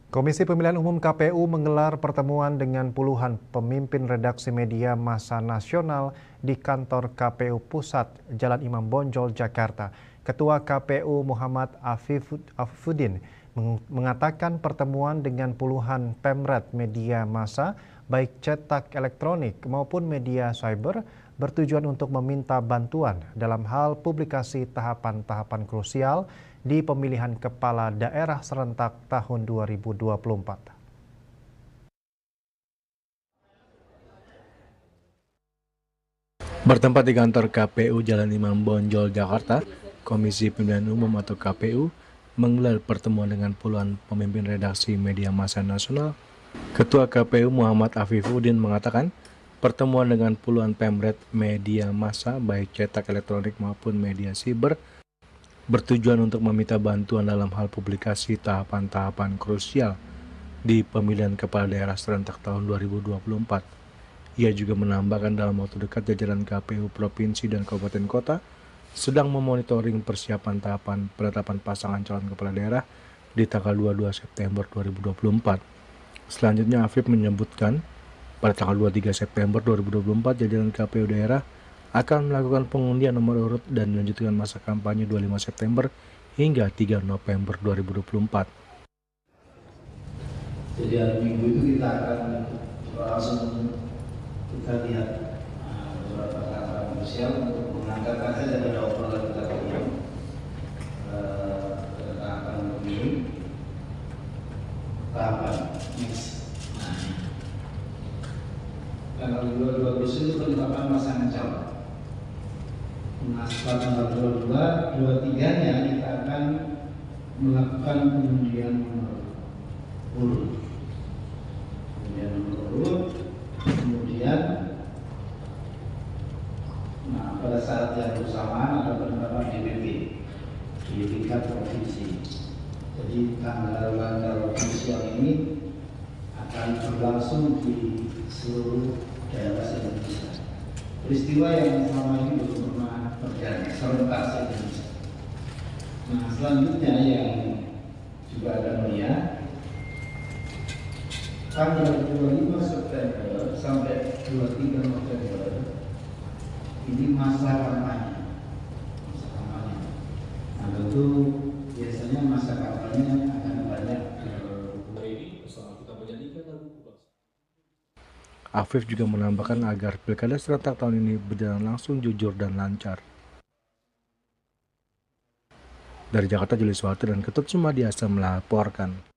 Komisi Pemilihan Umum KPU menggelar pertemuan dengan puluhan pemimpin redaksi media massa nasional di kantor KPU Pusat Jalan Imam Bonjol, Jakarta. Ketua KPU Muhammad Afifuddin mengatakan pertemuan dengan puluhan pemret media massa, baik cetak elektronik maupun media cyber, bertujuan untuk meminta bantuan dalam hal publikasi tahapan-tahapan krusial di pemilihan kepala daerah serentak tahun 2024. Bertempat di kantor KPU Jalan Imam Bonjol, Jakarta, Komisi Pemilihan Umum atau KPU menggelar pertemuan dengan puluhan pemimpin redaksi media massa nasional. Ketua KPU Muhammad Afifuddin mengatakan, pertemuan dengan puluhan pemret media massa baik cetak elektronik maupun media siber bertujuan untuk meminta bantuan dalam hal publikasi tahapan-tahapan krusial di pemilihan kepala daerah serentak tahun 2024. Ia juga menambahkan dalam waktu dekat jajaran KPU Provinsi dan Kabupaten Kota sedang memonitoring persiapan tahapan penetapan pasangan calon kepala daerah di tanggal 22 September 2024. Selanjutnya Afif menyebutkan pada tanggal 23 September 2024 jajaran KPU daerah akan melakukan pengundian nomor urut dan melanjutkan masa kampanye 25 September hingga 3 November 2024. Jadi hari Minggu itu kita akan langsung kita lihat beberapa tahapan krusial untuk mengangkat saja pada obrolan kita tadi tahapan pemilu, tahapan next. Tanggal 22 Agustus itu penetapan pasangan calon. Nah, setelah tanggal 22, 23-nya kita akan melakukan pengundian nomor urut. Pengundian nomor urut, kemudian pada saat yang bersamaan ada penetapan DPP di tingkat provinsi. Jadi tanggal krusial ini akan berlangsung di seluruh daerah Indonesia. Peristiwa yang selama ini belum pernah terjadi serentak Indonesia. Nah, selanjutnya yang juga ada melihat tanggal 25 September sampai 23 November ini masa kampanye. Nah, tentu biasanya masa kampanye akan banyak. Afif juga menambahkan agar pilkada serentak tahun ini berjalan langsung, jujur, dan lancar. Dari Jakarta, Julius Walter dan Ketut Sumadiasa melaporkan.